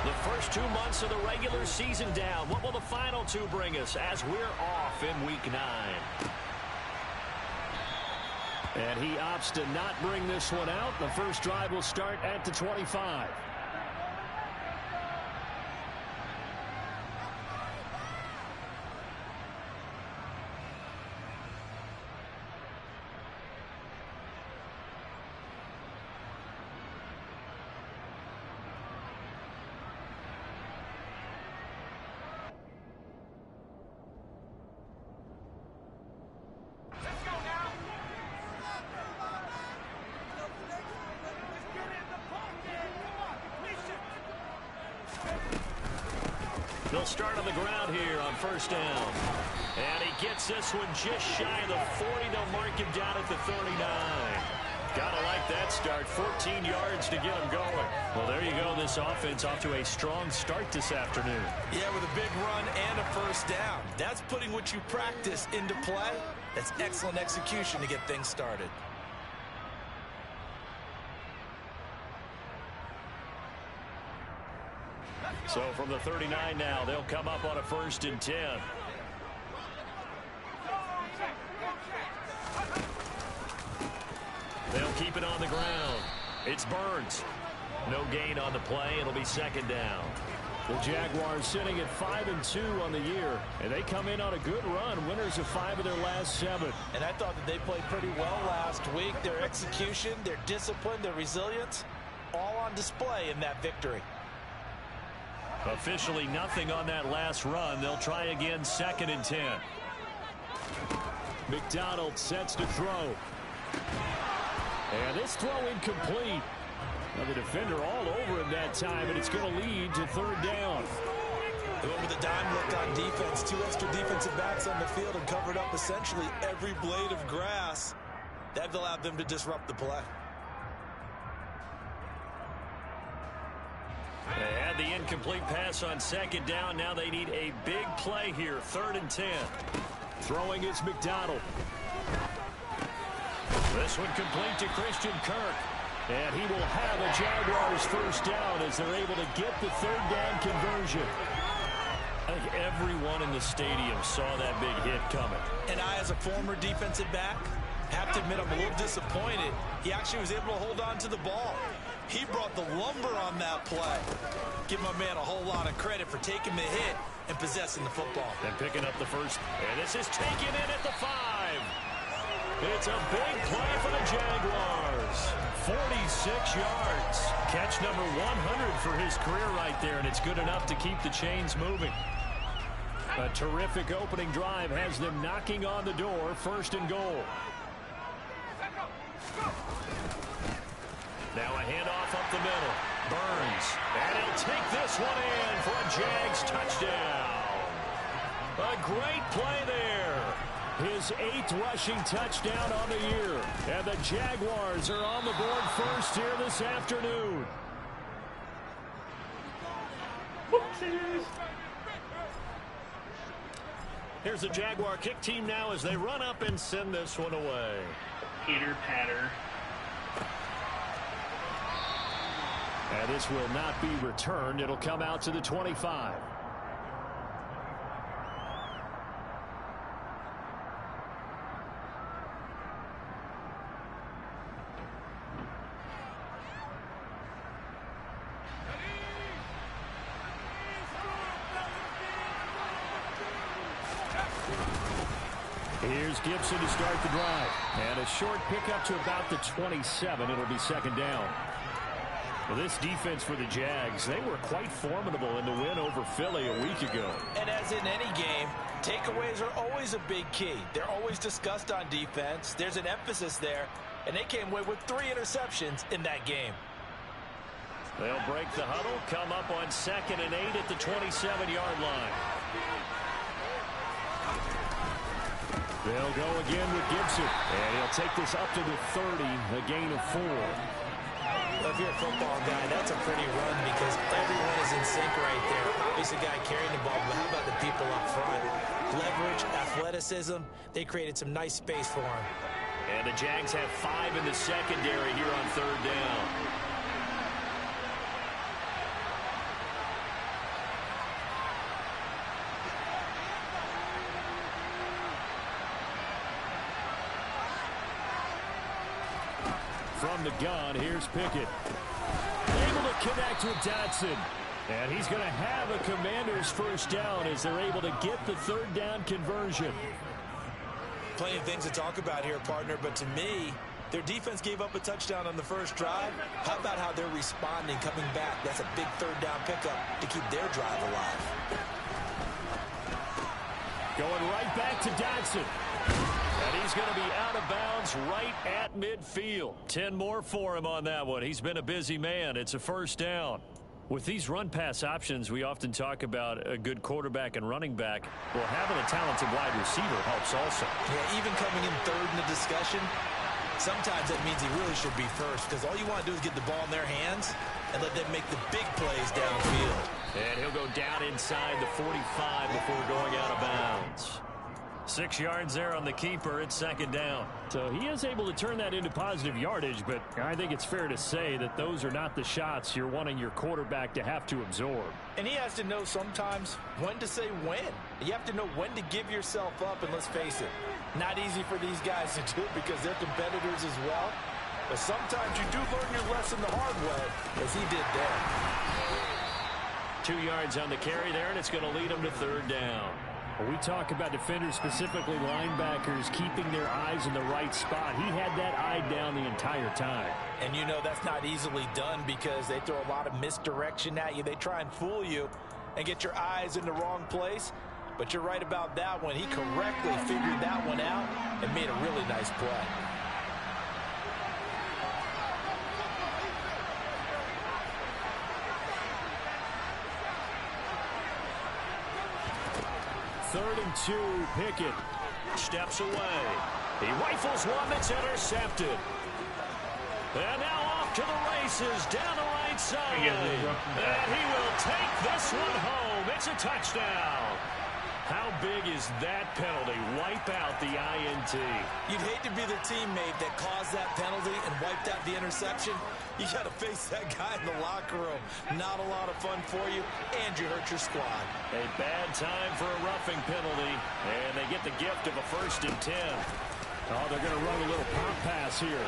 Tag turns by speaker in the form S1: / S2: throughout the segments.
S1: The first 2 months of the regular season down. What will the final two bring us as we're off in Week 9? And he opts to not bring this one out. The first drive will start at the 25. They'll start on the ground here on first down. And he gets this one just shy of the 40. They'll mark him down at the 39. Gotta like that start. 14 yards to get him going. Well, there you go. This offense off to a strong start this afternoon.
S2: Yeah, with a big run and a first down. That's putting what you practice into play. That's excellent execution to get things started.
S1: So from the 39 now, they'll come up on a 1st and 10. They'll keep it on the ground. It's Burns. No gain on the play. It'll be 2nd down. The Jaguars sitting at 5-2 on the year, and they come in on a good run, winners of 5 of their last 7.
S2: And I thought that they played pretty well last week. Their execution, their discipline, their resilience, all on display in that victory.
S1: Officially nothing on that last run. They'll try again, 2nd and 10. McDonald sets to throw. And this throw incomplete. Now the defender all over him that time, and it's going to lead to 3rd down.
S2: They went with a dime look on defense. 2 extra defensive backs on the field and covered up essentially every blade of grass. That allowed them to disrupt the play.
S1: They had the incomplete pass on 2nd down. Now they need a big play here. 3rd and 10. Throwing is McDonald. This one complete to Christian Kirk. And he will have a Jaguars 1st down as they're able to get the 3rd down conversion. I think everyone in the stadium saw that big hit coming.
S2: And I, as a former defensive back, have to admit I'm a little disappointed. He actually was able to hold on to the ball. He brought the lumber on that play. Give my man a whole lot of credit for taking the hit and possessing the football.
S1: And picking up the first. And this is taken in at the 5. It's a big play for the Jaguars. 46 yards. Catch number 100 for his career right there, and it's good enough to keep the chains moving. A terrific opening drive has them knocking on the door. 1st and goal. Now a handoff up the middle. Burns. And he'll take this one in for a Jags touchdown. A great play there. His 8th rushing touchdown on the year. And the Jaguars are on the board first here this afternoon. Here's the Jaguar kick team now as they run up and send this one away.
S3: Pitter-patter.
S1: And this will not be returned. It'll come out to the 25. Here's Gibson to start the drive. And a short pickup to about the 27. It'll be 2nd down. Well, this defense for the Jags, they were quite formidable in the win over Philly a week ago.
S2: And as in any game, takeaways are always a big key. They're always discussed on defense. There's an emphasis there, and they came away with 3 interceptions in that game.
S1: They'll break the huddle, come up on 2nd and 8 at the 27-yard line. They'll go again with Gibson, and he'll take this up to the 30, a gain of 4.
S2: Well, if you're a football guy, that's a pretty run because everyone is in sync right there. Obviously, the guy carrying the ball, but how about the people up front? Leverage, athleticism, they created some nice space for him.
S1: And the Jags have 5 in the secondary here on 3rd down. from the gun. Here's Pickett. Able to connect with Dotson. And he's going to have a Commanders first down as they're able to get the third down conversion.
S2: Plenty of things to talk about here, partner, but to me, their defense gave up a touchdown on the first drive. How about how they're responding, coming back? That's a big third down pickup to keep their drive alive.
S1: Going right back to Dotson. And he's going to be out of bounds right at midfield. 10 more for him on that one. He's been a busy man. It's a first down. With these run-pass options, we often talk about a good quarterback and running back. Well, having a talented wide receiver helps also.
S2: Yeah, even coming in third in the discussion, sometimes that means he really should be first, because all you want to do is get the ball in their hands and let them make the big plays downfield.
S1: And he'll go down inside the 45 before going out of bounds. 6 yards there on the keeper. It's second down. So he is able to turn that into positive yardage, but I think it's fair to say that those are not the shots you're wanting your quarterback to have to absorb.
S2: And he has to know sometimes when to say when. You have to know when to give yourself up, and let's face it, not easy for these guys to do because they're competitors as well. But sometimes you do learn your lesson the hard way, as he did there.
S1: 2 yards on the carry there, and it's going to lead him to third down. When we talk about defenders, specifically linebackers, keeping their eyes in the right spot, he had that eye down the entire time.
S2: And you know that's not easily done because they throw a lot of misdirection at you. They try and fool you and get your eyes in the wrong place. But you're right about that one. He correctly figured that one out and made a really nice play.
S1: Third and 2, Pickett steps away. He rifles one that's intercepted. And now off to the races down the right side. And he will take this one home. It's a touchdown. How big is that penalty? Wipe out the INT.
S2: You'd hate to be the teammate that caused that penalty and wiped out the interception. You got to face that guy in the locker room. Not a lot of fun for you, and you hurt your squad.
S1: A bad time for a roughing penalty, and they get the gift of a 1st and 10. Oh, they're going to run a little pop pass here.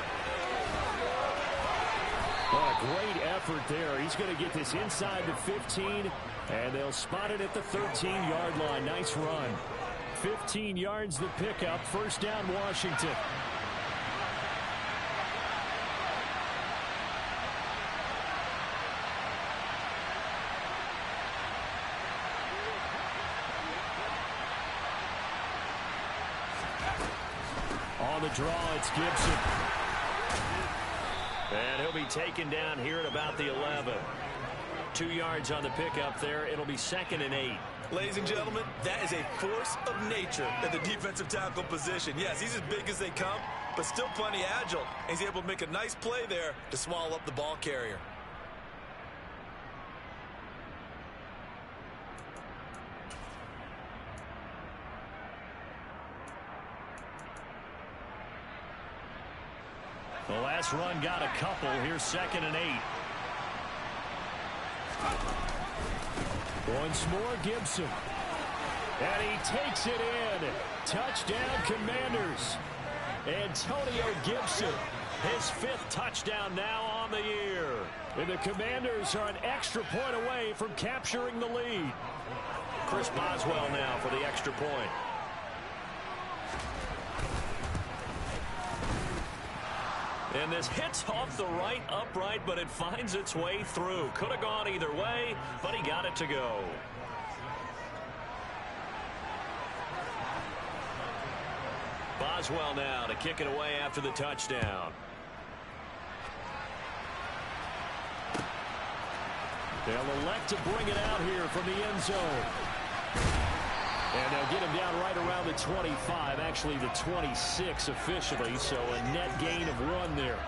S1: What a great effort there. He's going to get this inside the 15, and they'll spot it at the 13-yard line. Nice run. 15 yards the pickup. First down, Washington. On the draw, it's Gibson. And he'll be taken down here at about the 11. 2 yards on the pickup there. It'll be 2nd and 8.
S2: Ladies and gentlemen, that is a force of nature at the defensive tackle position. Yes, he's as big as they come, but still plenty agile. He's able to make a nice play there to swallow up the ball carrier.
S1: The last run got a couple. Here's 2nd and 8. Once more, Gibson. And he takes it in. Touchdown, Commanders. Antonio Gibson, his 5th touchdown now on the year. And the Commanders are an extra point away from capturing the lead. Chris Boswell now for the extra point. And this hits off the right upright, but it finds its way through. Could have gone either way, but he got it to go. Boswell now to kick it away after the touchdown. They'll elect to bring it out here from the end zone. And they'll get him down right around the 25, actually the 26 officially, so a net gain of 1 there.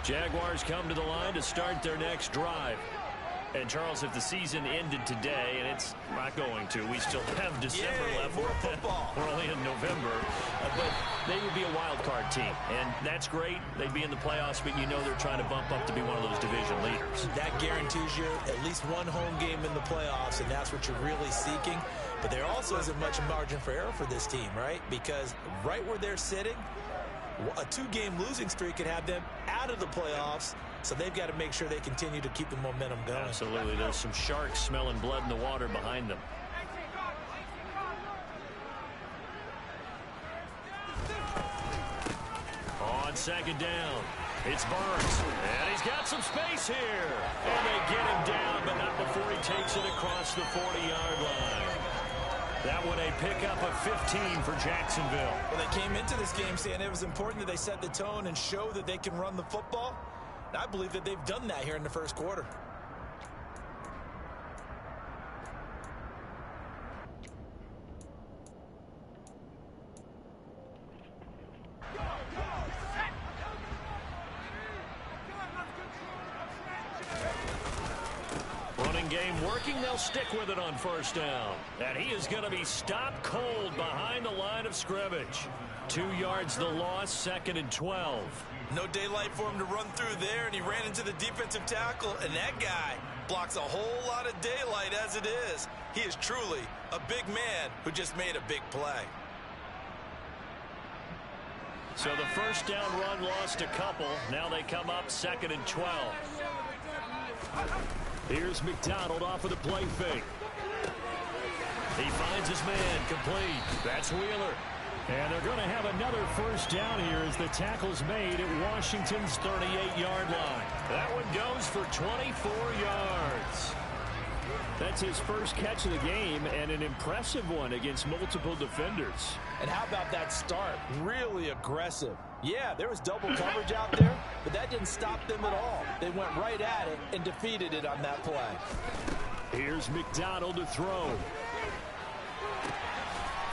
S1: Jaguars come to the line to start their next drive. And, Charles, if the season ended today, and it's not going to, we still have December left.
S2: More football.
S1: We're only in November. But they would be a wild card team. And that's great. They'd be in the playoffs, but you know they're trying to bump up to be one of those division leaders.
S2: That guarantees you at least one home game in the playoffs, and that's what you're really seeking. But there also isn't much margin for error for this team, right? Because right where they're sitting, a 2-game losing streak could have them out of the playoffs. So they've got to make sure they continue to keep the momentum going.
S1: Absolutely. There's some sharks smelling blood in the water behind them. On second down, it's Burns. And he's got some space here. And they get him down, but not before he takes it across the 40-yard line. That one a pickup of 15 for Jacksonville.
S2: Well, they came into this game saying it was important that they set the tone and show that they can run the football. And I believe that they've done that here in the first quarter.
S1: Running game working. They'll stick with it on first down. And he is going to be stopped cold behind the line of scrimmage. 2 yards the loss, 2nd and 12.
S2: No daylight for him to run through there, and he ran into the defensive tackle, and that guy blocks a whole lot of daylight as it is. He is truly a big man who just made a big play.
S1: So the first down run lost a couple. Now they come up 2nd and 12. Here's McDonald off of the play fake. He finds his man complete. That's Wheeler. And they're going to have another first down here as the tackle's made at Washington's 38-yard line. That one goes for 24 yards. That's his first catch of the game, and an impressive one against multiple defenders.
S2: And how about that start? Really aggressive. Yeah, there was double coverage out there, but that didn't stop them at all. They went right at it and defeated it on that play.
S1: Here's McDonald to throw.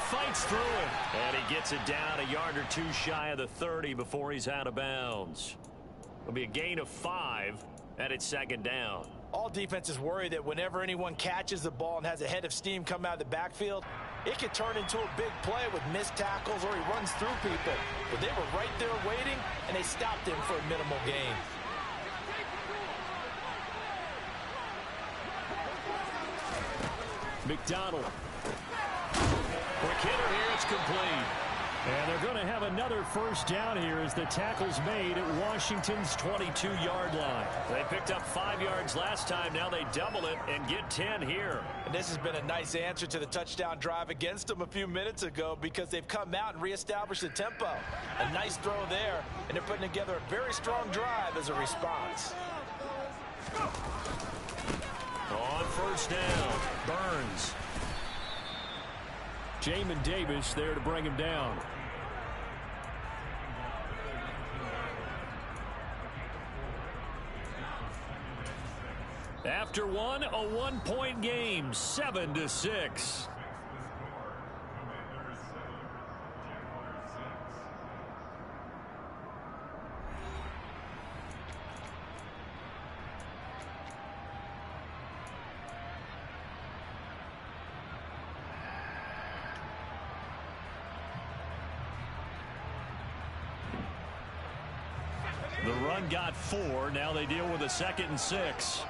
S1: Fights through it, and he gets it down a yard or two shy of the 30 before he's out of bounds. It'll be a gain of 5, and it's 2nd down.
S2: All defenses worry that whenever anyone catches the ball and has a head of steam come out of the backfield, it could turn into a big play with missed tackles or he runs through people. But they were right there waiting, and they stopped him for a minimal gain.
S1: McDonald. Quick hitter here, it's complete. And they're going to have another first down here as the tackle's made at Washington's 22-yard line. They picked up 5 yards last time. Now they double it and get 10 here.
S2: And this has been a nice answer to the touchdown drive against them a few minutes ago because they've come out and reestablished the tempo. A nice throw there, and they're putting together a very strong drive as a response.
S1: On first down, Burns. Jamin Davis there to bring him down. After one, a 1-point game, 7-6. The run got 4. Now they deal with a 2nd and 6.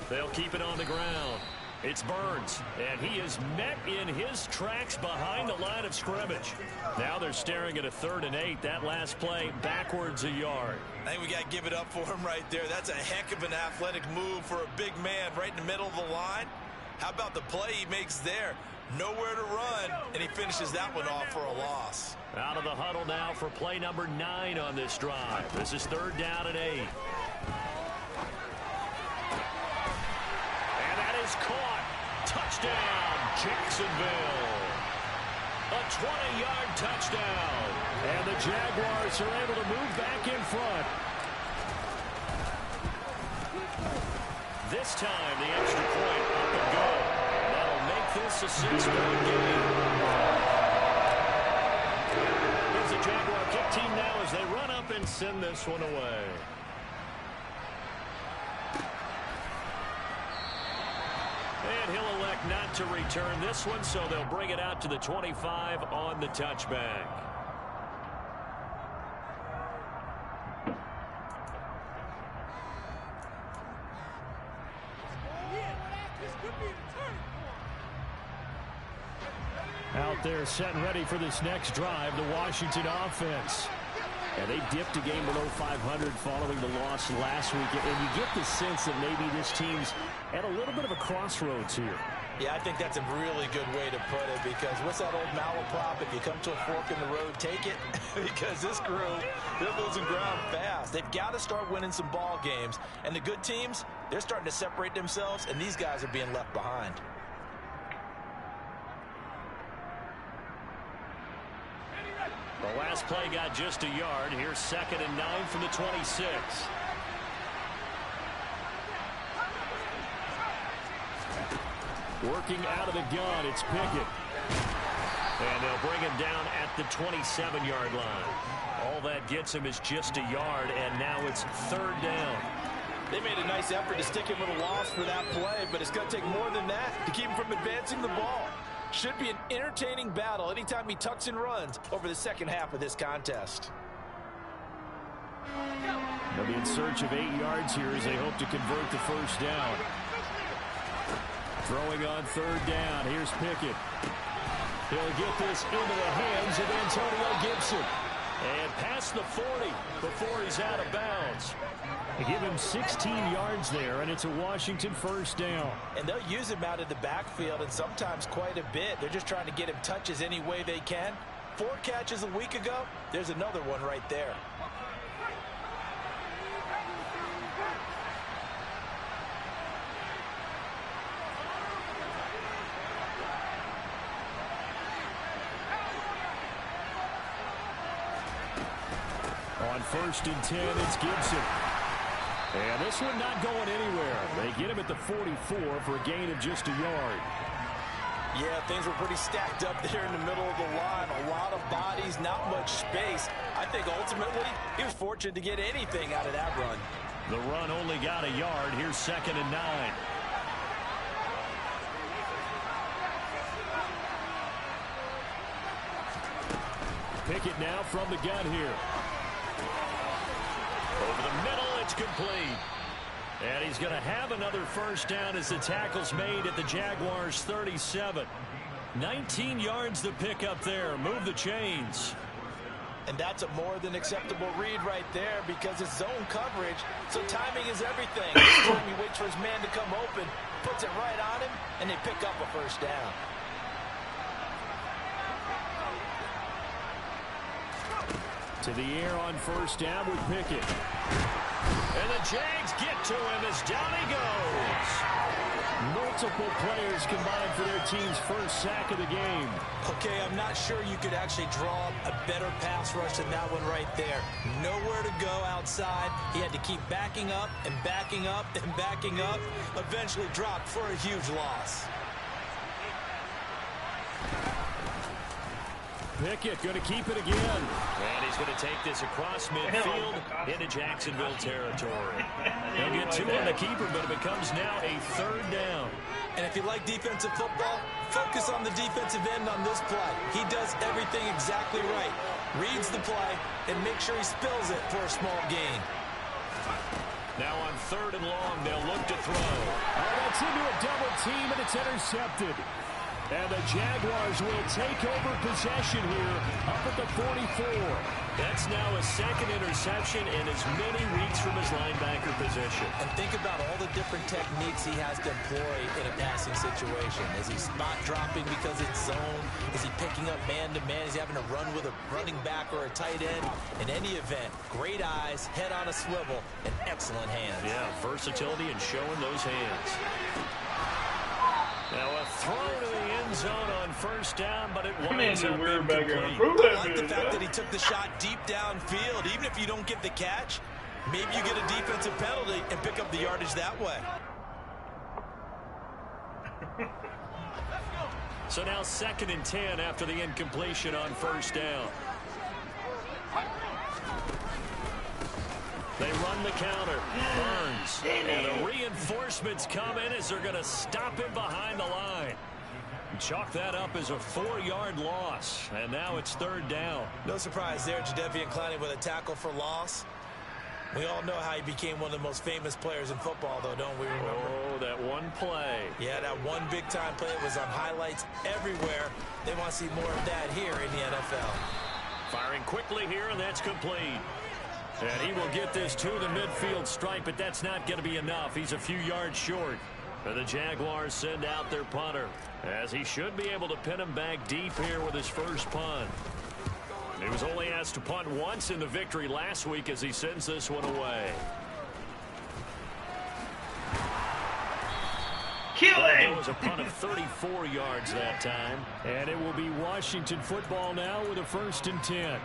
S1: They'll keep it on the ground. It's Burns, and he is met in his tracks behind the line of scrimmage. Now they're staring at a 3rd and 8. That last play backwards a yard.
S2: I think we got to give it up for him right there. That's a heck of an athletic move for a big man right in the middle of the line. How about the play he makes there? Nowhere to run, and he finishes that one off for a loss.
S1: Out of the huddle now for play number 9 on this drive. This is 3rd down and 8. And that is caught. Touchdown, Jacksonville. A 20-yard touchdown. And the Jaguars are able to move back in front. This time, the extra point up and go. That'll this a 6-point game. Here's the Jaguar kick team now as they run up and send this one away. And he'll elect not to return this one, so they'll bring it out to the 25 on the touchback. Out there set and ready for this next drive, the Washington offense. And they dipped a game below 500 following the loss last week. And you get the sense that maybe this team's at a little bit of a crossroads here.
S2: Yeah, I think that's a really good way to put it, because what's that old malaprop? If you come to a fork in the road, take it. Because this crew, they're losing ground fast. They've got to start winning some ball games. And the good teams, they're starting to separate themselves, and these guys are being left behind.
S1: The last play got just a yard. Here's 2nd and 9 from the 26. Working out of the gun, it's Pickett. And they'll bring him down at the 27-yard line. All that gets him is just a yard, and now it's 3rd down.
S2: They made a nice effort to stick him with a loss for that play, but it's going to take more than that to keep him from advancing the ball. Should be an entertaining battle anytime he tucks and runs over the second half of this contest.
S1: They'll be in search of 8 yards here as they hope to convert the first down. Throwing on 3rd down. Here's Pickett. He'll get this into the hands of Antonio Gibson. And past the 40 before he's out of bounds. They give him 16 yards there, and it's a Washington first down.
S2: And they'll use him out of the backfield, and sometimes quite a bit. They're just trying to get him touches any way they can. 4 catches a week ago. There's another one right there.
S1: On 1st and 10, it's Gibson. And this one not going anywhere. They get him at the 44 for a gain of just a yard.
S2: Yeah, things were pretty stacked up there in the middle of the line. A lot of bodies, not much space. I think ultimately he was fortunate to get anything out of that run.
S1: The run only got a yard. Here's 2nd and 9. Pickett now from the gun here. Over the middle, it's complete. And he's going to have another first down as the tackle's made at the Jaguars' 37. 19 yards to pick up there. Move the chains.
S2: And that's a more than acceptable read right there, because it's zone coverage, so timing is everything. This time he waits for his man to come open, puts it right on him, and they pick up a first down.
S1: To the air on first down with Pickett. And the Jags get to him as down he goes. Multiple players combined for their team's first sack of the game.
S2: Okay, I'm not sure you could actually draw a better pass rush than that one right there. Nowhere to go outside. He had to keep backing up and backing up and backing up. Eventually dropped for a huge loss.
S1: Pickett going to keep it again. And he's going to take this across midfield into Jacksonville territory. He'll get 2 on the keeper, but it becomes now a 3rd down.
S2: And if you like defensive football, focus on the defensive end on this play. He does everything exactly right. Reads the play and makes sure he spills it for a small gain.
S1: Now on 3rd and long, they'll look to throw. Oh, that's into a double team, and it's intercepted. And the Jaguars will take over possession here up at the 44. That's now a 2nd interception in as many weeks from his linebacker position.
S2: And think about all the different techniques he has to employ in a passing situation. Is he spot dropping because it's zone? Is he picking up man-to-man? Is he having to run with a running back or a tight end? In any event, great eyes, head on a swivel, and excellent hands.
S1: Yeah, versatility and showing those hands. Now a throw to the end zone on first down, but it winds up incomplete.
S2: I like the fact that he took the shot deep downfield. Even if you don't get the catch, maybe you get a defensive penalty and pick up the yardage that way.
S1: So now 2nd and 10 after the incompletion on first down. They run the counter. Burns. And the reinforcements come in as they're going to stop him behind the line. Chalk that up as a 4-yard loss. And now it's 3rd down.
S2: No surprise there, Jadeveon Clowney with a tackle for loss. We all know how he became one of the most famous players in football, though, don't we remember?
S1: Oh, that one play.
S2: Yeah, that one big-time play was on highlights everywhere. They want to see more of that here in the NFL.
S1: Firing quickly here, and that's complete. And he will get this to the midfield stripe, but that's not going to be enough. He's a few yards short. And the Jaguars send out their punter, as he should be able to pin him back deep here with his first punt. He was only asked to punt once in the victory last week as he sends this one away. It was a punt of 34 yards that time. And it will be Washington football now with a 1st and 10.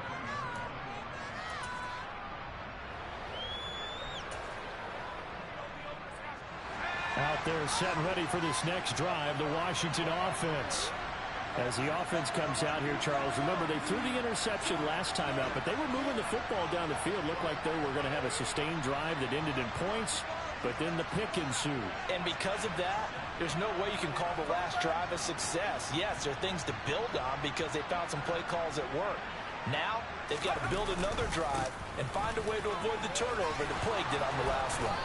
S1: Out there set ready for this next drive, the Washington offense. As the offense comes out here, Charles, remember they threw the interception last time out, but they were moving the football down the field. Looked like they were going to have a sustained drive that ended in points, but then the pick ensued.
S2: And because of that, there's no way you can call the last drive a success. Yes, there are things to build on because they found some play calls at work. Now, they've got to build another drive and find a way to avoid the turnover that plagued it on the last one.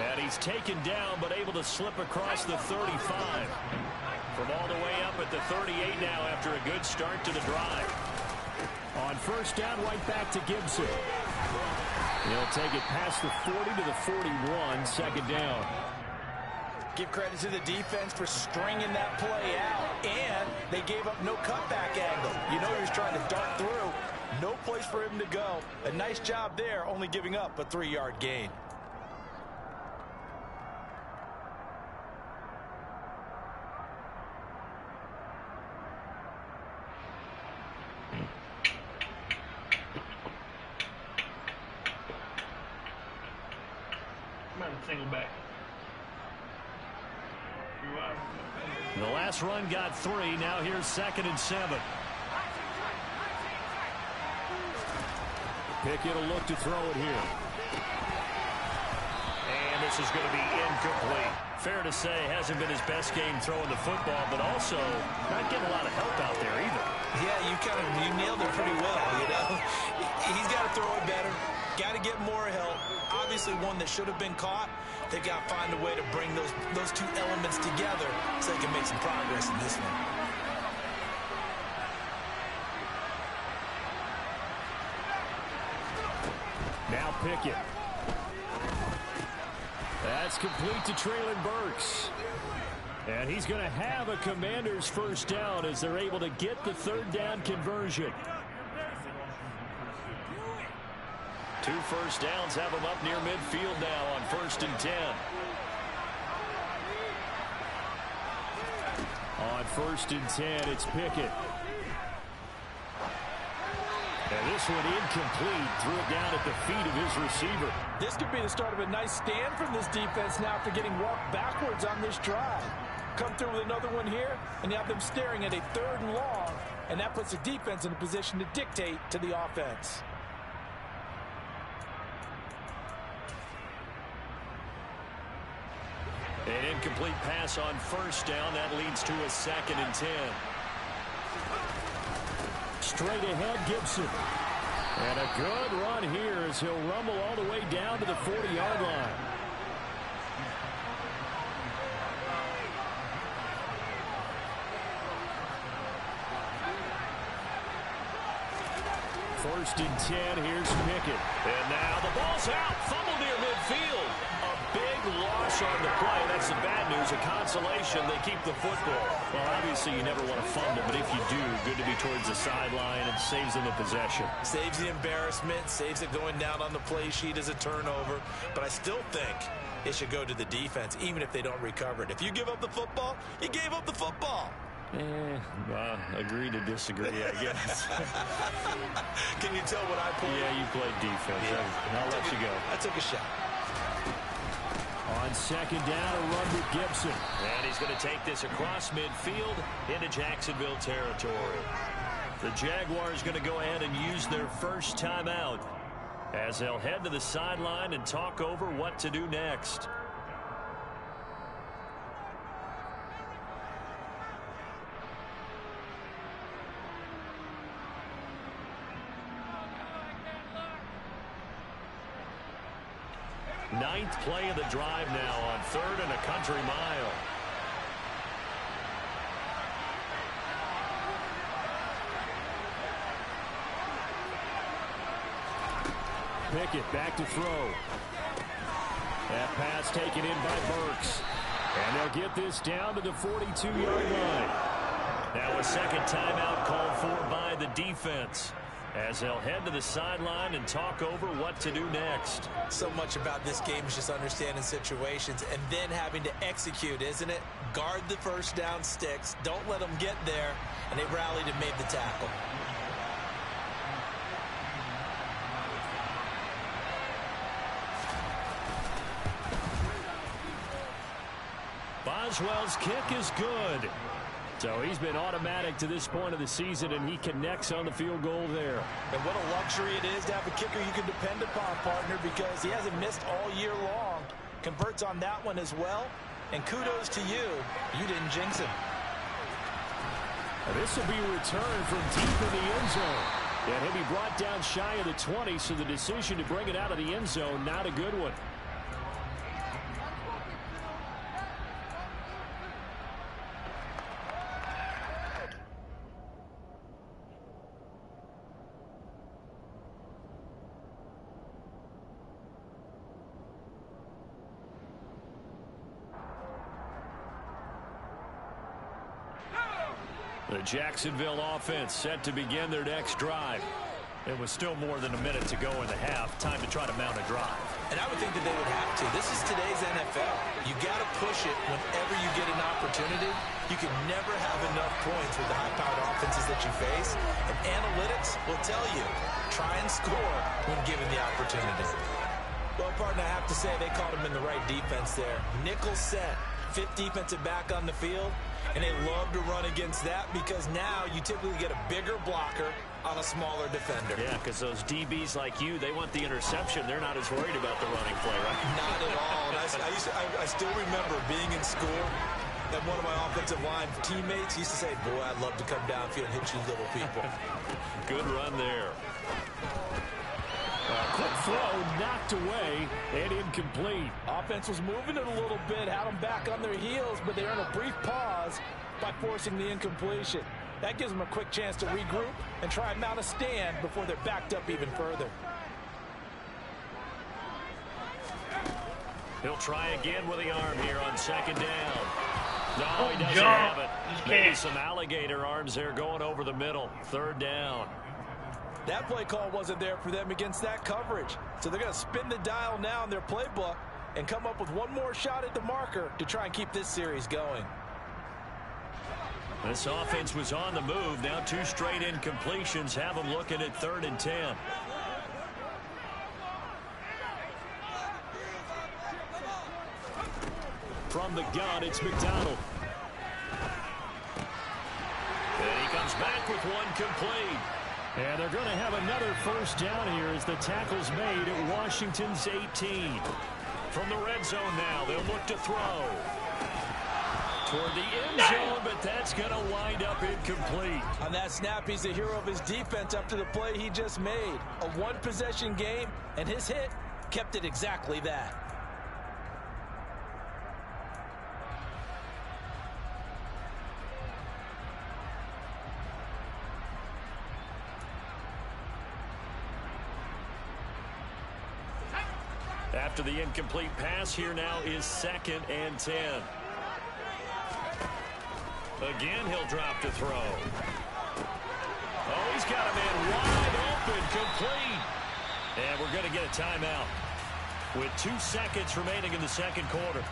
S1: And he's taken down, but able to slip across the 35. From all the way up at the 38 now after a good start to the drive. On first down, right back to Gibson. He'll take it past the 40 to the 41, 2nd down.
S2: Give credit to the defense for stringing that play out, and they gave up no cutback angle. You know he was trying to dart through. No place for him to go. A nice job there, only giving up a 3-yard gain.
S3: Single back.
S1: The last run got 3. Now here's 2nd and 7. Pickett will look to throw it here. And this is going to be incomplete. Fair to say, hasn't been his best game throwing the football, but also not getting a lot of help out there either.
S2: Yeah, you nailed it pretty well, you know. He's got to throw it better. Got to get more help. Obviously one that should have been caught. They've got to find a way to bring those two elements together so they can make some progress in this one.
S1: Now Pickett. That's complete to Treylon Burks. And he's going to have a Commanders first down as they're able to get the 3rd down conversion. 2 first downs have them up near midfield now on 1st and 10. On 1st and 10, it's Pickett. And this one incomplete. Threw it down at the feet of his receiver.
S2: This could be the start of a nice stand from this defense now after getting walked backwards on this drive. Come through with another one here, and you have them staring at a 3rd and long, and that puts the defense in a position to dictate to the offense.
S1: An incomplete pass on first down. That leads to a 2nd and 10. Straight ahead, Gibson. And a good run here as he'll rumble all the way down to the 40-yard line. First and 10, here's Pickett. And now the ball's out. Fumble near midfield. A big loss on the play. That's the bad news. A consolation, they keep the football. Well, obviously you never want to fumble, but if you do, good to be towards the sideline and saves them the possession.
S2: Saves the embarrassment, saves it going down on the play sheet as a turnover. But I still think it should go to the defense, even if they don't recover it. If you give up the football, you gave up the football.
S1: Agree to disagree, I guess.
S2: Can you tell what I pulled?
S1: Yeah, you played defense. Yeah. I'll let you go.
S2: I took a shot.
S1: On second down, a run with Gibson. And he's going to take this across midfield into Jacksonville territory. The Jaguars going to go ahead and use their first timeout as they'll head to the sideline and talk over what to do next. Ninth play of the drive now on 3rd and a country mile. Pickett back to throw. That pass taken in by Burks. And they'll get this down to the 42-yard line. Now a second timeout called for by the defense, as they'll head to the sideline and talk over what to do next.
S2: So much about this game is just understanding situations and then having to execute, isn't it? Guard the first down sticks. Don't let them get there. And they rallied and made the tackle.
S1: Boswell's kick is good. So he's been automatic to this point of the season, and he connects on the field goal there.
S2: And what a luxury it is to have a kicker you can depend upon, partner, because he hasn't missed all year long. Converts on that one as well. And kudos to you. You didn't jinx him.
S1: This will be a return from deep in the end zone. And he'll be brought down shy of the 20, so the decision to bring it out of the end zone, not a good one. The Jacksonville offense set to begin their next drive. It was still more than a minute to go in the half. Time to try to mount a drive.
S2: And I would think that they would have to. This is today's NFL. You got to push it whenever you get an opportunity. You can never have enough points with the high-powered offenses that you face. And analytics will tell you, try and score when given the opportunity. Well, partner, I have to say they caught him in the right defense there. Nickel set, 5th defensive back on the field. And they love to run against that because now you typically get a bigger blocker on a smaller defender.
S1: Yeah, because those DBs like you, they want the interception. They're not as worried about the running play, right?
S2: Not at all. And I still remember being in school, and one of my offensive line teammates used to say, boy, I'd love to come downfield and hit you little people.
S1: Good run there. Quick throw, knocked away, and incomplete.
S4: Offense was moving it a little bit, had them back on their heels, but they earned a brief pause by forcing the incompletion. That gives them a quick chance to regroup and try and mount a stand before they're backed up even further.
S1: He'll try again with the arm here on second down. No, he doesn't have it. Maybe some alligator arms there going over the middle. 3rd down.
S4: That play call wasn't there for them against that coverage. So they're going to spin the dial now in their playbook and come up with one more shot at the marker to try and keep this series going.
S1: This offense was on the move. Now 2 straight incompletions have them looking at 3rd and 10. From the gun, it's McDonald. And he comes back with one complete. And they're going to have another first down here as the tackle's made at Washington's 18. From the red zone now, they'll look to throw. Toward the end zone, but that's going to wind up incomplete.
S4: On that snap, he's the hero of his defense up to the play he just made. A one-possession game, and his hit kept it exactly that.
S1: After the incomplete pass, here now is 2nd and 10. Again, he'll drop to throw. Oh, he's got a man wide open, complete. And we're going to get a timeout with 2 seconds remaining in the second quarter.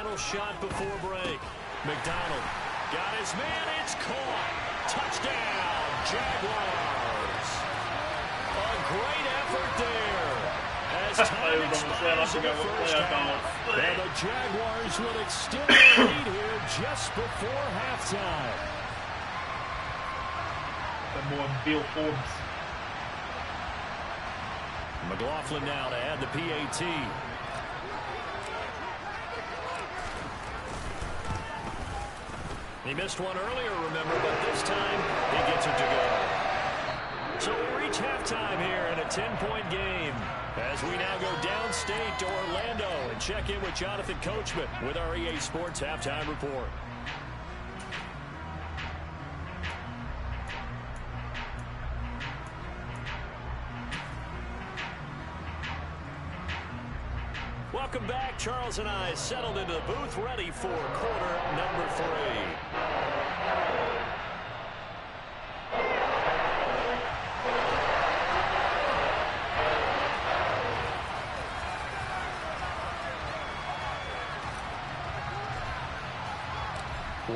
S1: final shot before break. McDonald got his man. It's caught. Touchdown, Jaguars. A great effort there. As time expires in the first half. And the Jaguars will extend their lead here just before halftime.
S3: More Bill Forbes.
S1: McLaughlin now to add the PAT. He missed one earlier, remember, but this time he gets it to go. So we reach halftime here in a 10-point game as we now go downstate to Orlando and check in with Jonathan Coachman with our EA Sports Halftime Report. Welcome back. Charles and I settled into the booth, ready for quarter number 3.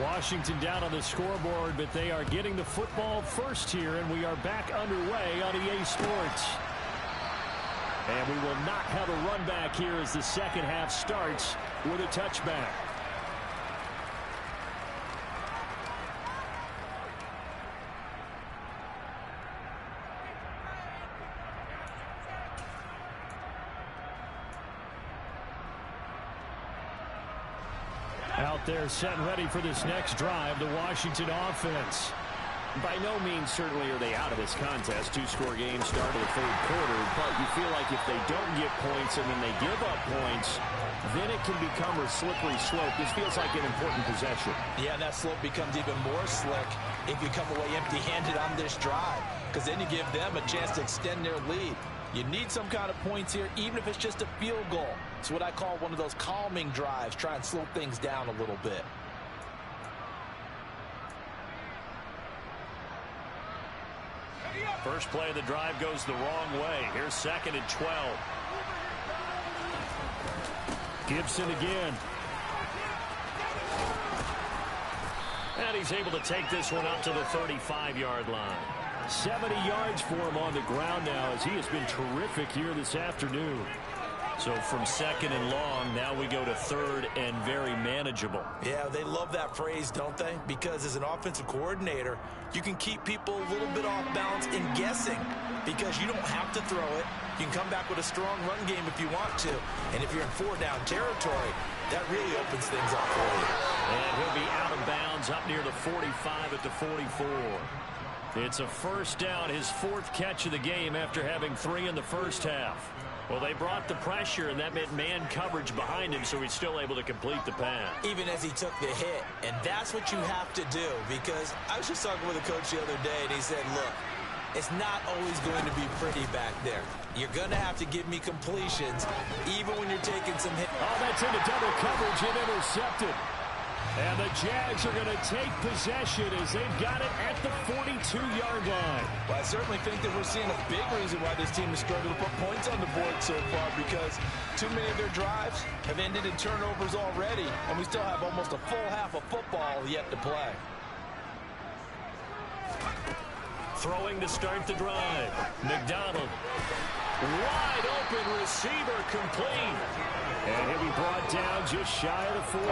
S1: Washington down on the scoreboard, but they are getting the football first here, and we are back underway on EA Sports. And we will not have a run back here as the second half starts with a touchback. Out there set and ready for this next drive, the Washington offense. By no means certainly are they out of this contest. 2-score game start of the third quarter, but you feel like if they don't get points and then they give up points, then it can become a slippery slope. This feels like an important possession.
S4: Yeah, that slope becomes even more slick if you come away empty-handed on this drive, because then you give them a chance to extend their lead. You need some kind of points here, even if it's just a field goal. It's what I call one of those calming drives. Try and slow things down a little bit.
S1: First play of the drive goes the wrong way. Here's 2nd and 12. Gibson again. And he's able to take this one up to the 35-yard line. 70 yards for him on the ground now as he has been terrific here this afternoon. So from 2nd and long, now we go to 3rd and very manageable.
S4: Yeah, they love that phrase, don't they? Because as an offensive coordinator, you can keep people a little bit off balance in guessing because you don't have to throw it. You can come back with a strong run game if you want to. And if you're in 4-down territory, that really opens things up for you.
S1: And he'll be out of bounds up near the 45 at the 44. It's a first down, his 4th catch of the game after having 3 in the first half. Well, they brought the pressure, and that meant man coverage behind him, so he's still able to complete the pass.
S4: Even as he took the hit, and that's what you have to do, because I was just talking with a coach the other day, and he said, look, it's not always going to be pretty back there. You're going to have to give me completions, even when you're taking some hits.
S1: Oh, that's into double coverage and intercepted. And the Jags are going to take possession as they've got it at the 42-yard line.
S4: Well, I certainly think that we're seeing a big reason why this team has struggled to put points on the board so far, because too many of their drives have ended in turnovers already, and we still have almost a full half of football yet to play.
S1: Throwing to start the drive. McDonald. Wide open receiver complete. And he'll be brought down just shy of the 40.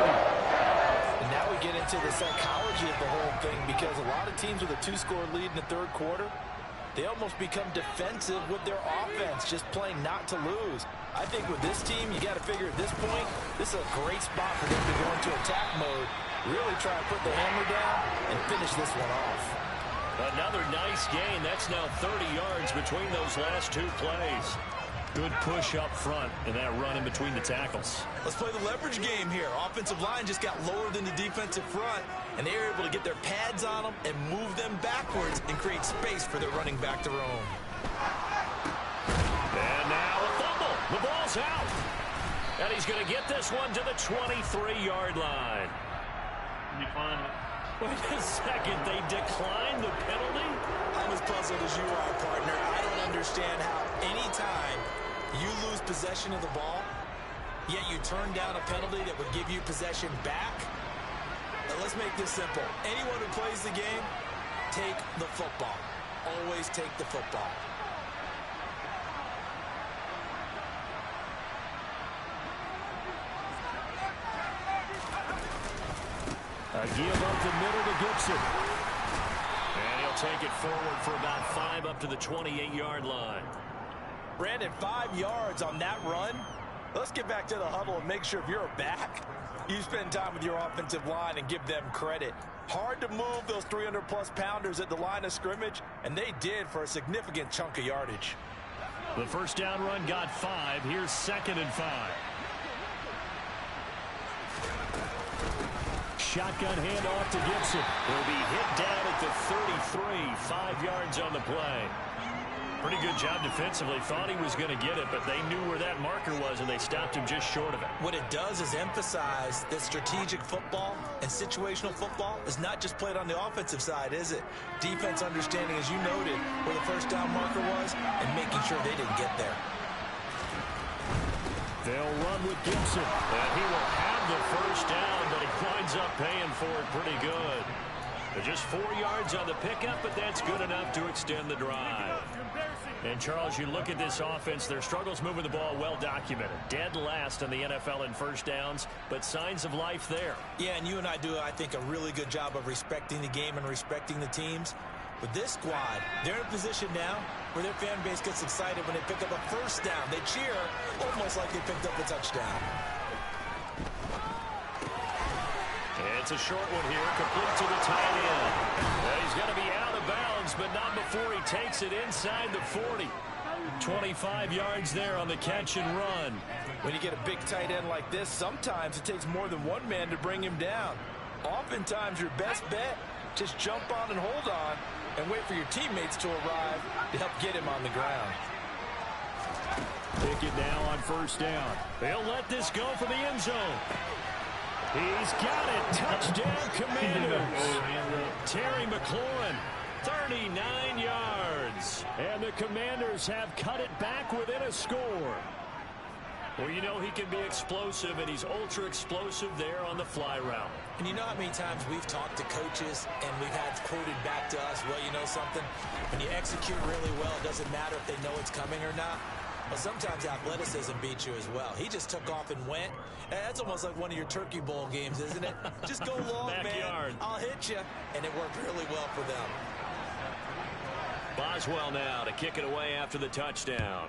S4: And now we get into the psychology of the whole thing, because a lot of teams with a 2-score lead in the third quarter, they almost become defensive with their offense, just playing not to lose. I think with this team, you got to figure at this point, this is a great spot for them to go into attack mode, really try and put the hammer down and finish this one off.
S1: Another nice gain. That's now 30 yards between those last 2 plays. Good push up front and that run in between the tackles.
S4: Let's play the leverage game here. Offensive line just got lower than the defensive front, and they were able to get their pads on them and move them backwards and create space for their running back to roam.
S1: And now a fumble. The ball's out. And he's going to get this one to the 23-yard line.
S3: Decline it.
S1: Wait a second. They declined the penalty?
S4: I'm as puzzled as you are, partner. I don't understand how any time you lose possession of the ball,
S2: yet you turn down a penalty that would give you possession back? Now, let's make this simple. Anyone who plays the game, take the football. Always take the football.
S1: A give up the middle to Gibson. And he'll take it forward for about 5 up to the 28-yard line.
S4: Brandon, 5 yards on that run. Let's get back to the huddle and make sure if you're a back, you spend time with your offensive line and give them credit. Hard to move those 300-plus pounders at the line of scrimmage, and they did for a significant chunk of yardage.
S1: The first down run got 5. Here's 2nd and 5. Shotgun handoff to Gibson. He'll be hit down at the 33. 5 yards on the play. Pretty good job defensively. Thought he was going to get it, but they knew where that marker was, and they stopped him just short of it.
S2: What it does is emphasize that strategic football and situational football is not just played on the offensive side, is it? Defense understanding, as you noted, where the first down marker was and making sure they didn't get there.
S1: They'll run with Gibson, and he will have the first down, but he winds up paying for it pretty good. Just 4 yards on the pickup, but that's good enough to extend the drive. And, Charles, you look at this offense, their struggles moving the ball well documented. Dead last in the NFL in first downs, but signs of life there.
S2: Yeah, and you and I do, I think, a really good job of respecting the game and respecting the teams. But this squad, they're in a position now where their fan base gets excited when they pick up a first down. They cheer almost like they picked up a touchdown.
S1: It's a short one here, complete to the tight end. Well, he's got to be out of bounds, but not before he takes it inside the 40. 25 yards there on the catch and run.
S4: When you get a big tight end like this, sometimes it takes more than one man to bring him down. Oftentimes, your best bet, just jump on and hold on and wait for your teammates to arrive to help get him on the ground.
S1: Pick it now on first down. They'll let this go for the end zone. He's got it. Touchdown, Commanders. Terry McLaurin, 39 yards. And the Commanders have cut it back within a score. Well, you know he can be explosive, and he's ultra-explosive there on the fly route.
S2: And you know how many times we've talked to coaches and we've had quoted back to us, well, you know something? When you execute really well, it doesn't matter if they know it's coming or not. Well, sometimes athleticism beats you as well. He just took off and went. That's almost like one of your Turkey Bowl games, isn't it? Just go long,
S1: Backyard.
S2: man. I'll hit you. And it worked really well for them.
S1: Boswell now to kick it away after the touchdown.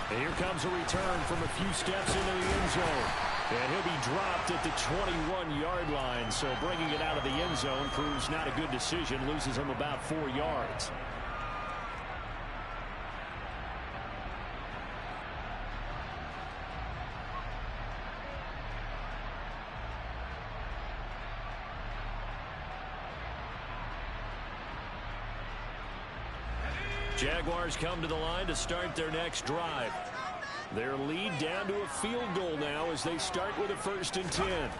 S1: And here comes a return from a few steps into the end zone. And he'll be dropped at the 21-yard line. So bringing it out of the end zone proves not a good decision. Loses him about 4 yards. Jaguars come to the line to start their next drive. Their lead down to a field goal now as they start with a 1st and 10.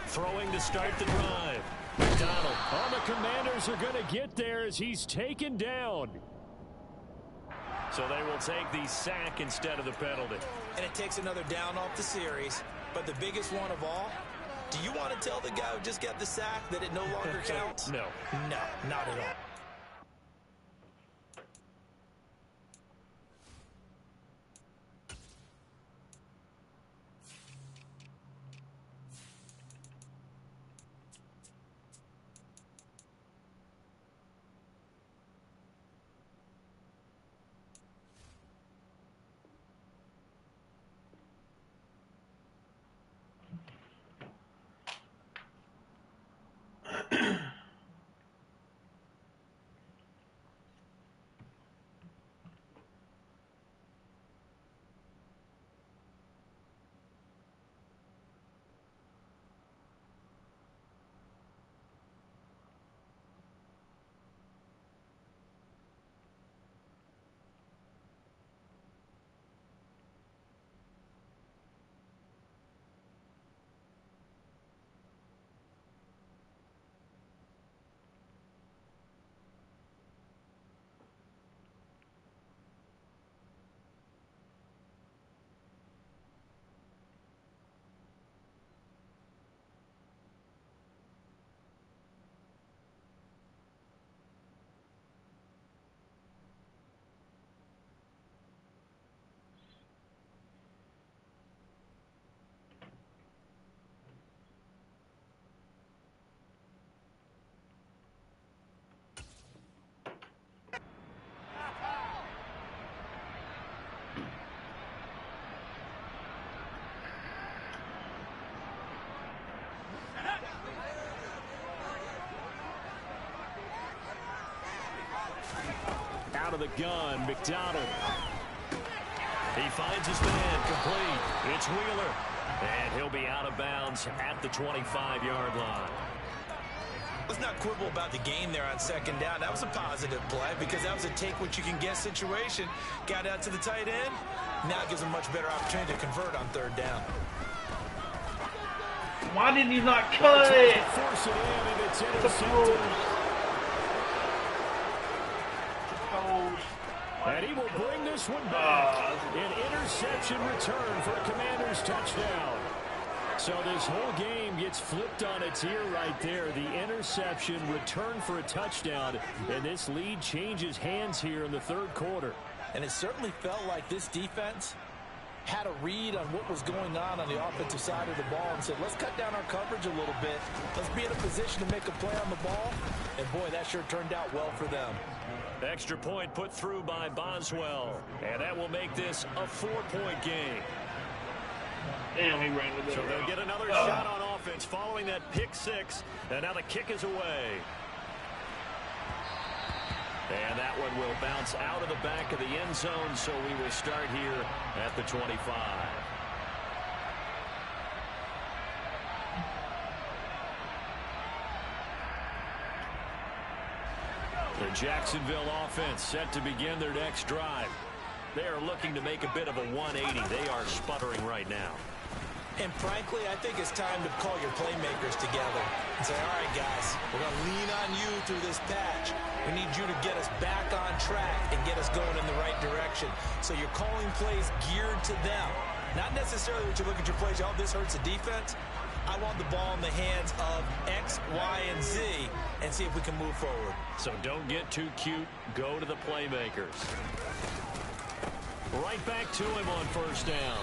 S1: Throwing to start the drive. McDonald. Oh, the Commanders are going to get there as he's taken down. So they will take the sack instead of the penalty.
S2: And it takes another down off the series. But the biggest one of all, do you want to tell the guy who just got the sack that it no longer counts?
S1: No.
S2: No, not at all.
S1: of the gun. McDonald. He finds his man complete. It's Wheeler. And he'll be out of bounds at the 25-yard line.
S2: Let's not quibble about the gain there on second down. That was a positive play because that was a take-what-you-can-get situation. Got out to the tight end. Now it gives him a much better opportunity to convert on third down.
S3: Why didn't you not cut it?
S1: Force it in, and it's intercepted. And he will bring this one back. An interception return for a Commanders touchdown. So this whole game gets flipped on its ear right there. The interception, return for a touchdown, and this lead changes hands here in the third quarter.
S4: And it certainly felt like this defense had a read on what was going on the offensive side of the ball and said, let's cut down our coverage a little bit. Let's be in a position to make a play on the ball. And, boy, that sure turned out well for them.
S1: Extra point put through by Boswell. And that will make this a 4-point game.
S3: Damn, he ran with it.
S1: So they'll get another shot on offense following that pick six. And now the kick is away. And that one will bounce out of the back of the end zone, so we will start here at the 25. The Jacksonville offense set to begin their next drive. They are looking to make a bit of a 180. They are sputtering right now.
S2: And frankly, I think it's time to call your playmakers together and say, all right, guys, we're going to lean on you through this patch. We need you to get us back on track and get us going in the right direction. So you're calling plays geared to them. Not necessarily that you look at your plays, oh, this hurts the defense. I want the ball in the hands of X, Y, and Z and see if we can move forward.
S1: So don't get too cute. Go to the playmakers. Right back to him on first down.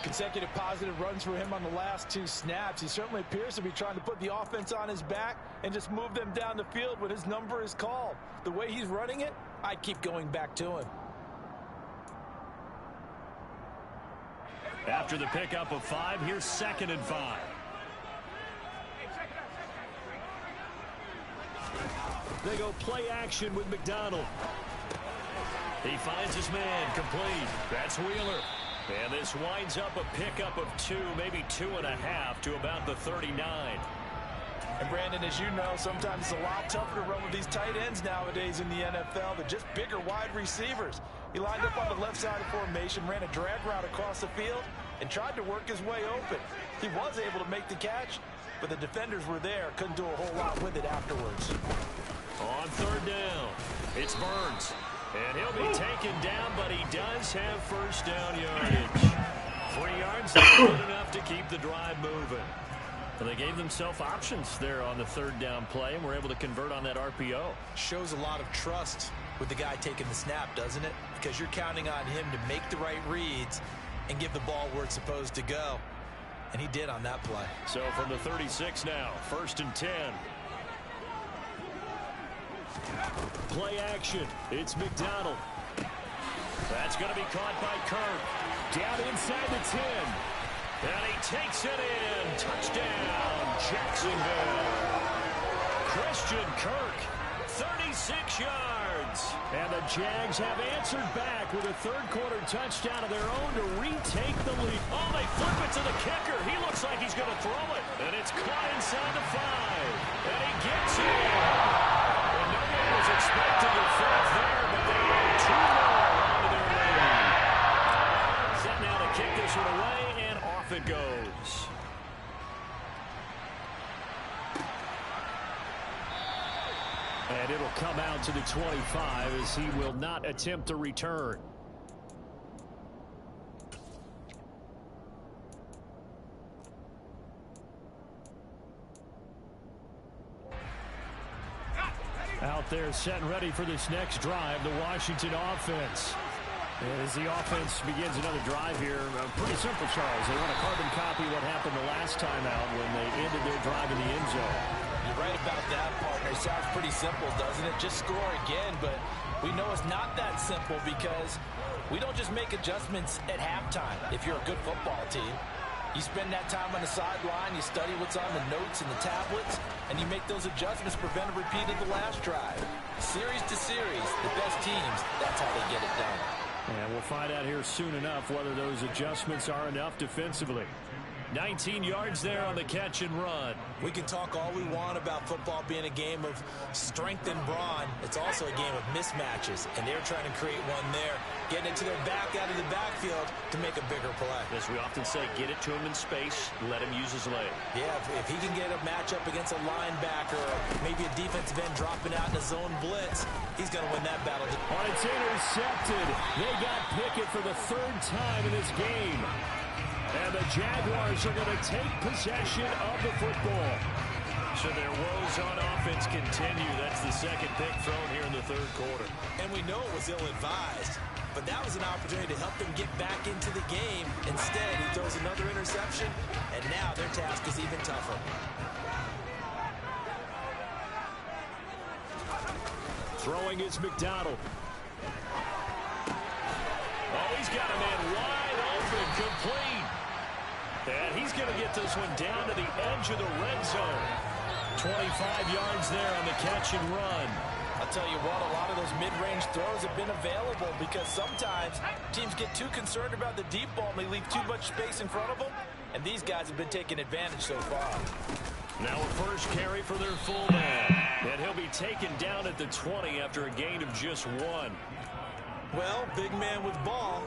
S4: Consecutive positive runs for him on the last two snaps. He certainly appears to be trying to put the offense on his back and just move them down the field when his number is called. The way he's running it, I keep going back to him.
S1: After the pickup of 5, here's 2nd and 5. They go play action with McDonald. He finds his man complete. That's Wheeler. And this winds up a pickup of 2, maybe 2.5 to about the 39.
S4: And Brandon, as you know, sometimes it's a lot tougher to run with these tight ends nowadays in the NFL. They're just bigger wide receivers. He lined up on the left side of formation, ran a drag route across the field, and tried to work his way open. He was able to make the catch, but the defenders were there. Couldn't do a whole lot with it afterwards.
S1: On third down, it's Burns. And he'll be taken down, but he does have first down yardage. 3 yards, not good enough to keep the drive moving. Well, they gave themselves options there on the third down play, and were able to convert on that RPO.
S2: Shows a lot of trust with the guy taking the snap, doesn't it? Because you're counting on him to make the right reads and give the ball where it's supposed to go. And he did on that play.
S1: So from the 36 now, 1st and 10. Play action. It's McDonald. That's going to be caught by Kirk. Down inside the 10. And he takes it in. Touchdown, Jacksonville. Christian Kirk, 36 yards. And the Jags have answered back with a third-quarter touchdown of their own to retake the lead. Oh, they flip it to the kicker. He looks like he's going to throw it. And it's caught inside the 5. And he gets it. Was expecting a fourth there, but they add 2 more onto their lead. Set now to kick this one away, and off it goes. And it'll come out to the 25 as he will not attempt a return. Out there set and ready for this next drive, the Washington offense. As the offense begins another drive here, pretty simple, Charles. They want to carbon copy what happened the last time out when they ended their drive in the end zone.
S4: You're right about that, partner. Sounds pretty simple, doesn't it? Just score again, but we know it's not that simple because we don't just make adjustments at halftime if you're a good football team. You spend that time on the sideline, you study what's on the notes and the tablets, and you make those adjustments to prevent a repeat of the last drive. Series to series, the best teams, that's how they get it done.
S1: And we'll find out here soon enough whether those adjustments are enough defensively. 19 yards there on the catch and run.
S2: We can talk all we want about football being a game of strength and brawn. It's also a game of mismatches, and they're trying to create one there, getting it to their back out of the backfield to make a bigger play.
S1: As we often say, get it to him in space, let him use his leg.
S2: Yeah, if he can get a matchup against a linebacker or maybe a defensive end dropping out in a zone blitz, he's going to win that battle.
S1: Oh, it's intercepted. They got Pickett for the third time in this game. And the Jaguars are going to take possession of the football. So their woes on offense continue. That's the second pick thrown here in the third quarter.
S2: And we know it was ill-advised, but that was an opportunity to help them get back into the game. Instead, he throws another interception, and now their task is even tougher.
S1: Throwing is McDonald. Oh, he's got a man wide open, complete. And he's going to get this one down to the edge of the red zone. 25 yards there on the catch and run.
S4: I'll tell you what, a lot of those mid-range throws have been available because sometimes teams get too concerned about the deep ball and they leave too much space in front of them, and these guys have been taking advantage so far.
S1: Now a first carry for their fullback, and he'll be taken down at the 20 after a gain of just 1.
S2: Well, big man with ball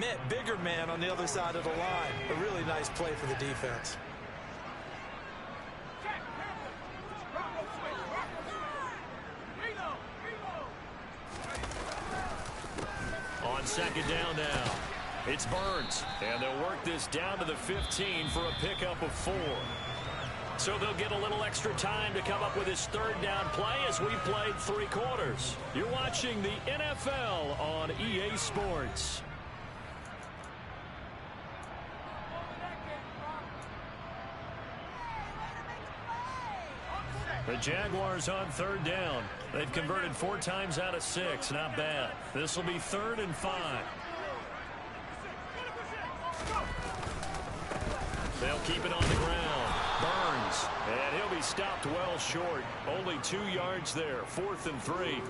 S2: met bigger man on the other side of the line. A really nice play for the defense.
S1: On second down now, it's Burns, and they'll work this down to the 15 for a pickup of 4. So they'll get a little extra time to come up with his third down play as we played 3 quarters. You're watching the NFL on EA Sports. The Jaguars on third down. They've converted 4 times out of 6. Not bad. This will be 3rd and 5. They'll keep it on the ground. Burns. And he'll be stopped well short. Only 2 yards there. 4th and 3.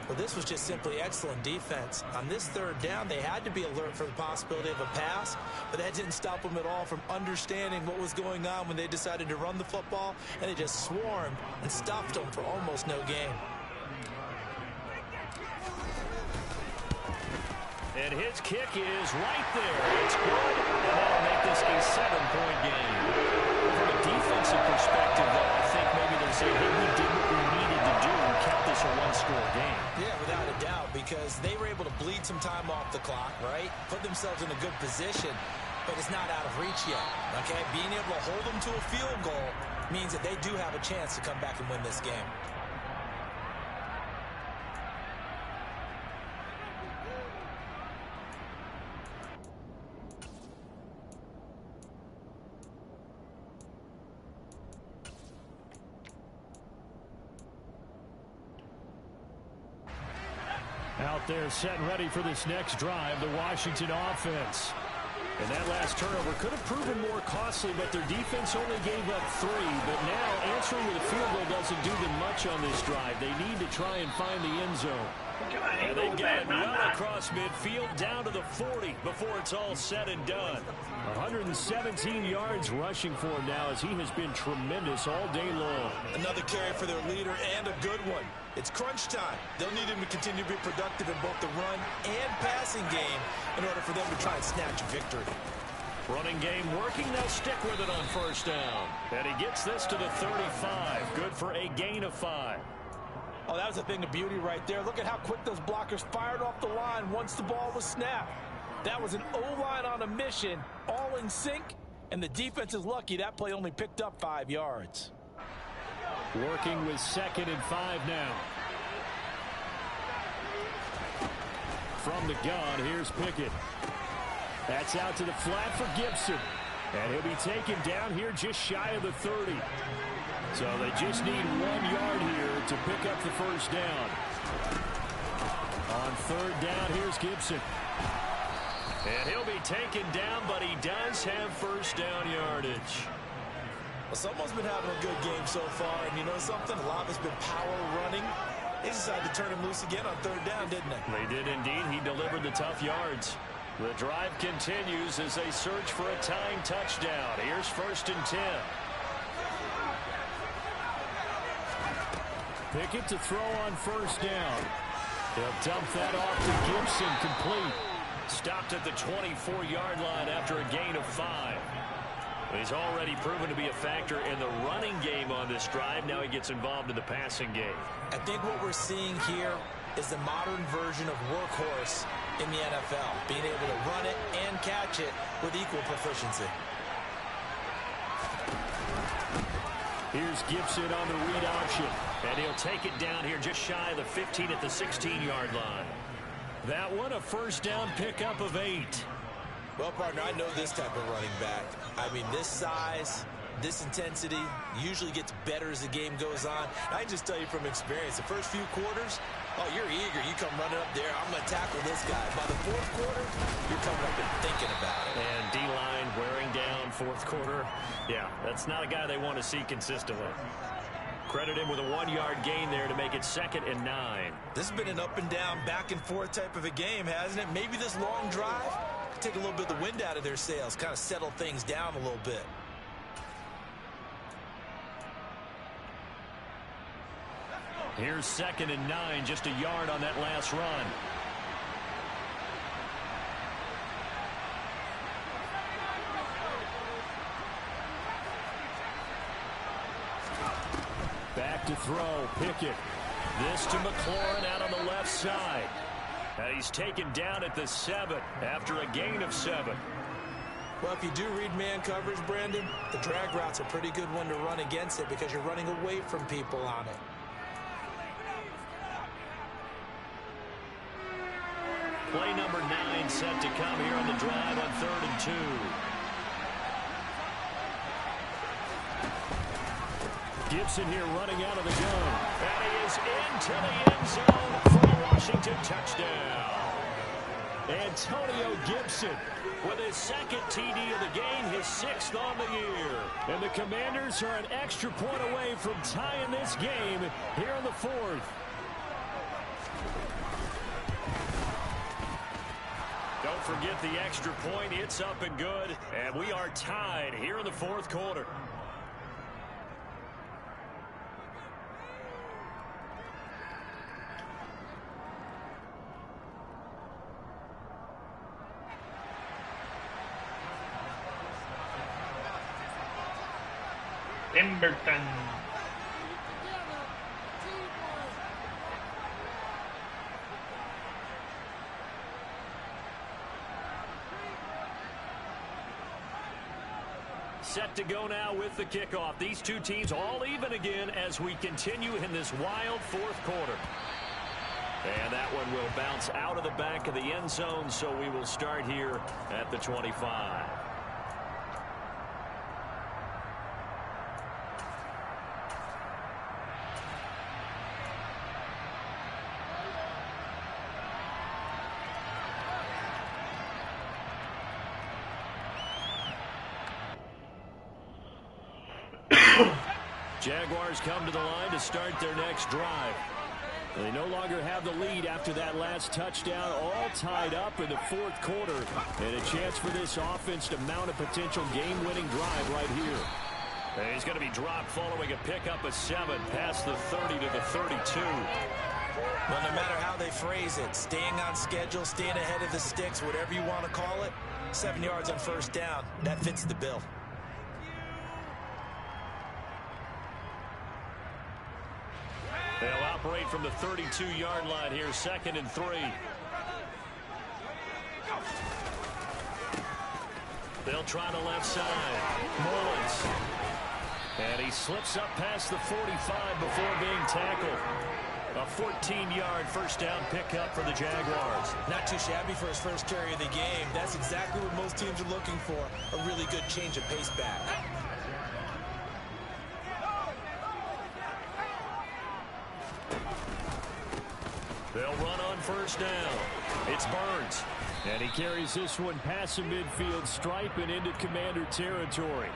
S2: Well, this was just simply excellent defense. On this third down, they had to be alert for the possibility of a pass, but that didn't stop them at all from understanding what was going on when they decided to run the football, and they just swarmed and stuffed them for almost no gain.
S1: And his kick is right there. It's good, and that'll make this a 7-point game. From a defensive perspective, though, I think maybe they'll say, hey, we did what we needed to do and kept this a 1-score game.
S2: Yeah, without a doubt, because they were able to bleed some time off the clock, right? Put themselves in a good position, but it's not out of reach yet, okay? Being able to hold them to a field goal means that they do have a chance to come back and win this game.
S1: Out there set and ready for this next drive, the Washington offense. And that last turnover could have proven more costly, but their defense only gave up 3. But now answering with a field goal doesn't do them much on this drive. They need to try and find the end zone. And they get it well across midfield down to the 40 before it's all said and done. 117 yards rushing for him now as he has been tremendous all day long.
S2: Another carry for their leader and a good one. It's crunch time. They'll need him to continue to be productive in both the run and passing game in order for them to try and snatch a victory.
S1: Running game working. They'll stick with it on first down. And he gets this to the 35. Good for a gain of 5.
S4: Oh, that was a thing of beauty right there. Look at how quick those blockers fired off the line once the ball was snapped. That was an O-line on a mission, all in sync, and the defense is lucky that play only picked up 5 yards.
S1: Working with 2nd and 5 now. From the gun, here's Pickett. That's out to the flat for Gibson. And he'll be taken down here just shy of the 30. So they just need 1 yard here to pick up the first down. On third down, here's Gibson. And he'll be taken down, but he does have first down yardage.
S2: Well, someone's been having a good game so far, and you know something? A lot has been power running. They decided to turn him loose again on third down, didn't they?
S1: They did indeed. He delivered the tough yards. The drive continues as they search for a tying touchdown. Here's 1st and 10. Pickett to throw on 1st down. He'll dump that off to Gibson, complete. Stopped at the 24-yard line after a gain of 5. He's already proven to be a factor in the running game on this drive. Now he gets involved in the passing game.
S2: I think what we're seeing here is the modern version of workhorse in the NFL, being able to run it and catch it with equal proficiency.
S1: Here's Gibson on the read option, and he'll take it down here just shy of the 15 at the 16-yard line. That one, a first down pickup of 8.
S2: Well, partner, I know this type of running back. I mean, this size, this intensity usually gets better as the game goes on. I can just tell you from experience, the first few quarters, oh, you're eager. You come running up there, I'm going to tackle this guy. By the 4th quarter, you're coming up and thinking about it.
S1: And D-line wearing down 4th quarter. Yeah, that's not a guy they want to see consistently. Credit him with a 1-yard gain there to make it 2nd and 9.
S2: This has been an up and down, back and forth type of a game, hasn't it? Maybe this long drive could take a little bit of the wind out of their sails, kind of settle things down a little bit.
S1: Here's 2nd and 9, just a yard on that last run. Back to throw, Pickett. This to McLaurin out on the left side. And he's taken down at the 7 after a gain of 7.
S2: Well, if you do read man coverage, Brandon, the drag route's a pretty good one to run against it because you're running away from people on it.
S1: Play number 9 set to come here on the drive on 3rd and 2. Gibson here running out of the gun. And he is into the end zone for a Washington touchdown. Antonio Gibson with his 2nd TD of the game, his 6th on the year. And the Commanders are an extra point away from tying this game here in the 4th. Don't forget the extra point. It's up and good. And we are tied here in the 4th quarter.
S3: Emberton.
S1: Set to go now with the kickoff. These two teams all even again as we continue in this wild 4th quarter. And that one will bounce out of the back of the end zone, so we will start here at the 25. Jaguars come to the line to start their next drive. They no longer have the lead after that last touchdown, all tied up in the 4th quarter. And a chance for this offense to mount a potential game-winning drive right here. And he's going to be dropped following a pickup of 7 past the 30 to the 32.
S2: Well, no matter how they phrase it, staying on schedule, staying ahead of the sticks, whatever you want to call it, 7 yards on 1st down, that fits the bill.
S1: They'll operate from the 32-yard line here, 2nd and 3. They'll try the left side. Mullins. And he slips up past the 45 before being tackled. A 14-yard first down pickup for the Jaguars.
S2: Not too shabby for his first carry of the game. That's exactly what most teams are looking for, a really good change of pace back.
S1: They'll run on first down. It's Burns. And he carries this one past the midfield stripe and into Commander territory.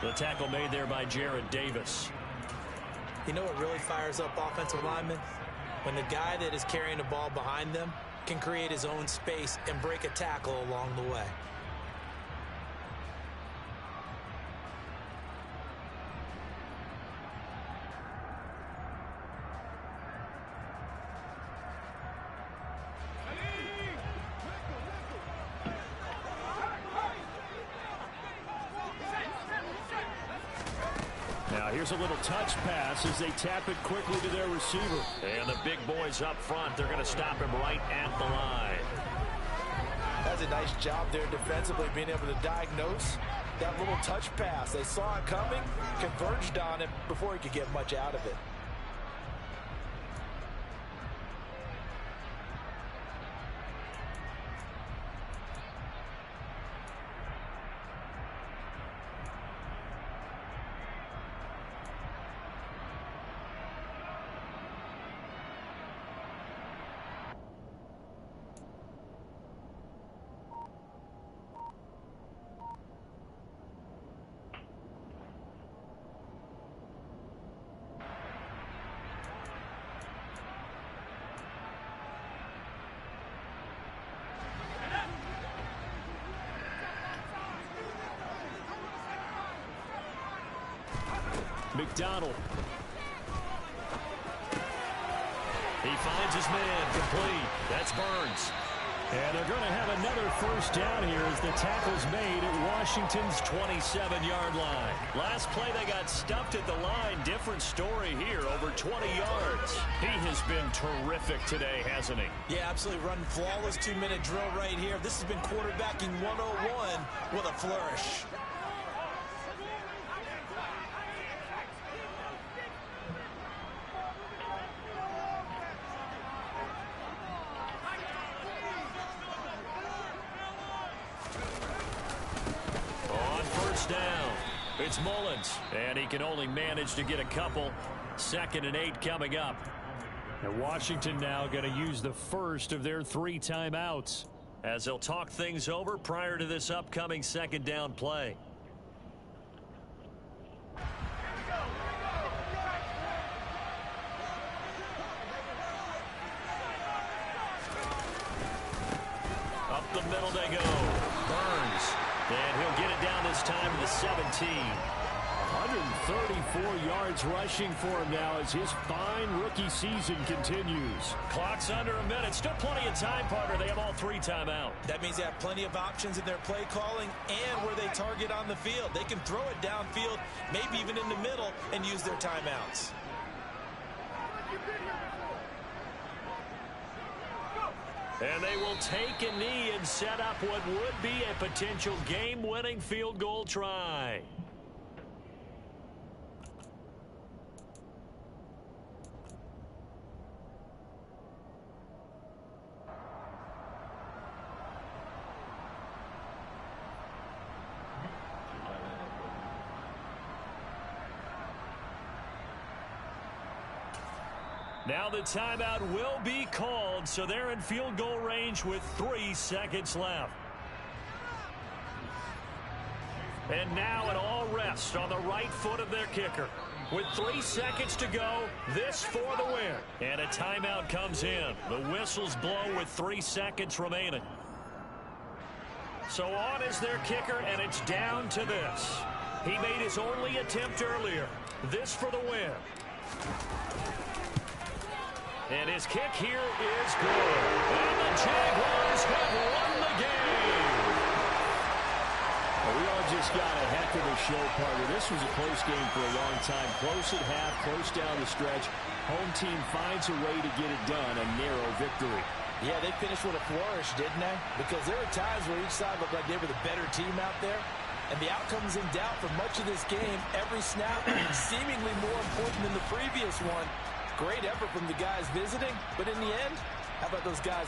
S1: The tackle made there by Jared Davis.
S4: You know what really fires up offensive linemen? When the guy that is carrying the ball behind them can create his own space and break a tackle along the way.
S1: Now here's a little touch pass as they tap it quickly to their receiver. And the big boys up front, they're going to stop him right at the line.
S4: That's a nice job there defensively, being able to diagnose that little touch pass. They saw it coming, converged on it before he could get much out of it.
S1: McDonald. He finds his man complete. That's Burns. And they're going to have another first down here as the tackle's made at Washington's 27-yard line. Last play they got stuffed at the line. Different story here, over 20 yards. He has been terrific today, hasn't he?
S4: Yeah, absolutely. Running flawless 2-minute drill right here. This has been quarterbacking 101 with a flourish.
S1: Down. It's Mullins, and he can only manage to get a couple. 2nd and 8 coming up. And Washington now going to use the first of their 3 timeouts as they'll talk things over prior to this upcoming 2nd down play. Up the middle they go. Burns. And he'll get it down this time to the 17. 134 yards rushing for him now as his fine rookie season continues. Clock's under a minute. Still plenty of time, partner. They have all 3 timeout.
S4: That means they have plenty of options in their play calling and where they target on the field. They can throw it downfield, maybe even in the middle, and use their timeouts.
S1: And they will take a knee and set up what would be a potential game-winning field goal try. Now the timeout will be called, so they're in field goal range with 3 seconds left. And now it all rests on the right foot of their kicker. With 3 seconds to go, this for the win. And a timeout comes in. The whistles blow with 3 seconds remaining. So on is their kicker, and it's down to this. He made his only attempt earlier. This for the win. And his kick here is good. And the Jaguars have won the game.
S5: Well, we all just got a heck of a show, partner. This was a close game for a long time. Close at half, close down the stretch. Home team finds a way to get it done. A narrow victory.
S4: Yeah, they finished with a flourish, didn't they? Because there were times where each side looked like they were the better team out there. And the outcome is in doubt for much of this game. Every snap seemingly more important than the previous one. Great effort from the guys visiting, but in the end, how about those guys in